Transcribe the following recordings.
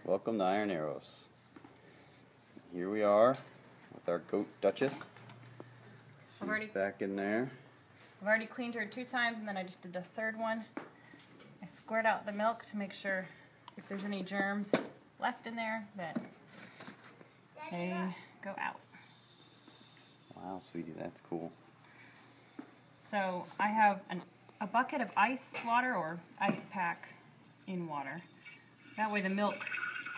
Welcome to Iron Arrows. Here we are with our goat Duchess. She's back in there. I've already cleaned her 2 times, and then I just did the 3rd one. I squirt out the milk to make sure if there's any germs left in there that they go out. Wow, sweetie, that's cool. So I have a bucket of ice water or ice pack in water. That way the milk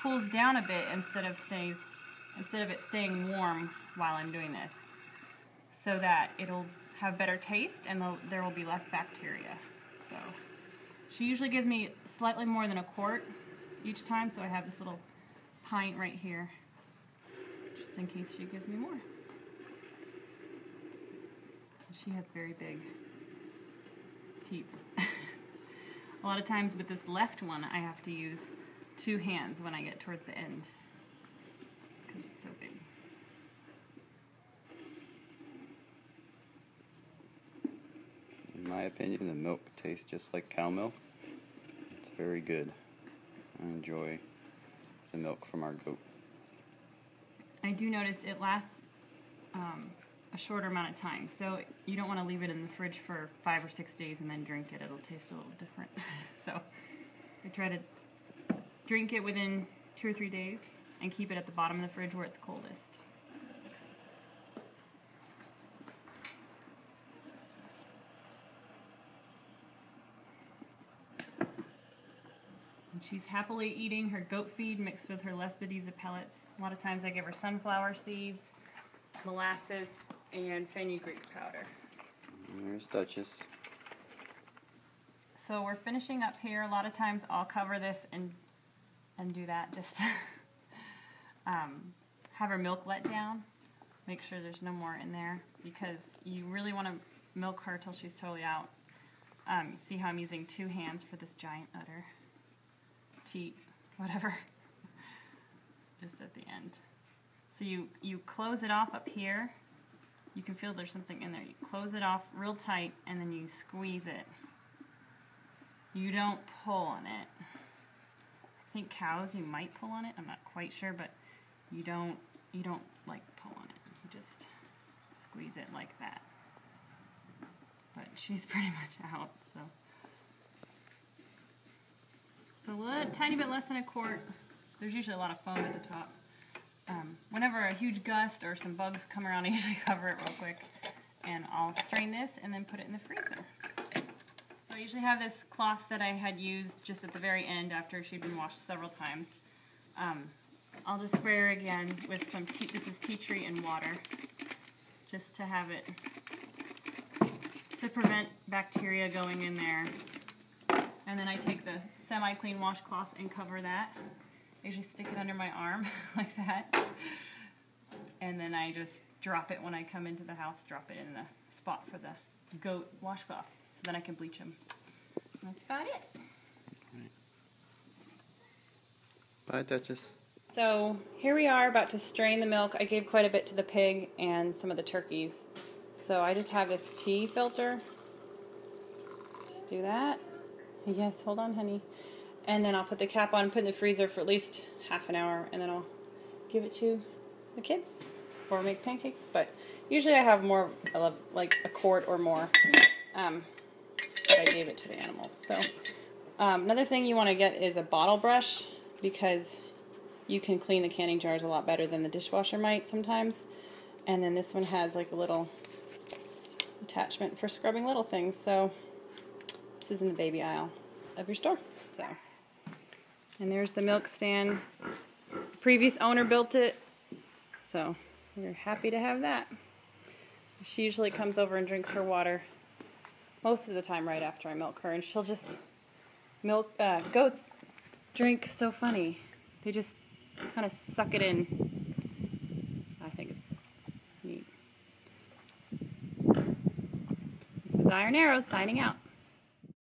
cools down a bit instead of it staying warm while I'm doing this, so that it'll have better taste and there will be less bacteria. So she usually gives me slightly more than a quart each time, so I have this little pint right here just in case she gives me more. She has very big teats. A lot of times with this left one I have to use 2 hands when I get towards the end because it's so big. In my opinion, the milk tastes just like cow milk. It's very good. I enjoy the milk from our goat. I do notice it lasts a shorter amount of time, so you don't want to leave it in the fridge for 5 or 6 days and then drink it. It'll taste a little different. So I try to drink it within 2 or 3 days and keep it at the bottom of the fridge where it's coldest. And she's happily eating her goat feed mixed with her Lespedeza pellets. A lot of times I give her sunflower seeds, molasses, and fenugreek powder. And there's Duchess. So we're finishing up here. A lot of times I'll cover this and do that just to have her milk let down. Make sure there's no more in there because you really want to milk her till she's totally out. See how I'm using 2 hands for this giant udder, teat, whatever, just at the end. So you close it off up here. You can feel there's something in there. You close it off real tight and then you squeeze it. You don't pull on it. I think cows you might pull on it. I'm not quite sure, but you don't like pull on it. You just squeeze it like that. But she's pretty much out, so. So a tiny bit less than a quart. There's usually a lot of foam at the top. Whenever a huge gust or some bugs come around, I usually cover it real quick. And I'll strain this and then put it in the freezer. So I usually have this cloth that I had used just at the very end after she'd been washed several times. I'll just spray her again with some this is tea tree and water, just to have it, to prevent bacteria going in there. And then I take the semi-clean washcloth and cover that. I usually stick it under my arm like that. And then I just drop it when I come into the house, drop it in the spot for the goat washcloths so then I can bleach them. That's about it. Right. Bye, Duchess. So here we are about to strain the milk. I gave quite a bit to the pig and some of the turkeys. So I just have this tea filter. Just do that. Yes, hold on, honey. And then I'll put the cap on, put it in the freezer for at least half an hour, and then I'll give it to the kids or make pancakes. But usually I have more, like a quart or more. But I gave it to the animals. So another thing you want to get is a bottle brush, because you can clean the canning jars a lot better than the dishwasher might sometimes. And then this one has like a little attachment for scrubbing little things. So this is in the baby aisle of your store. So, and there's the milk stand. The previous owner built it, so we're happy to have that. She usually comes over and drinks her water most of the time right after I milk her, and she'll just milk. Goats drink so funny. They just kind of suck it in. I think it's neat. This is Iron Arrows signing out.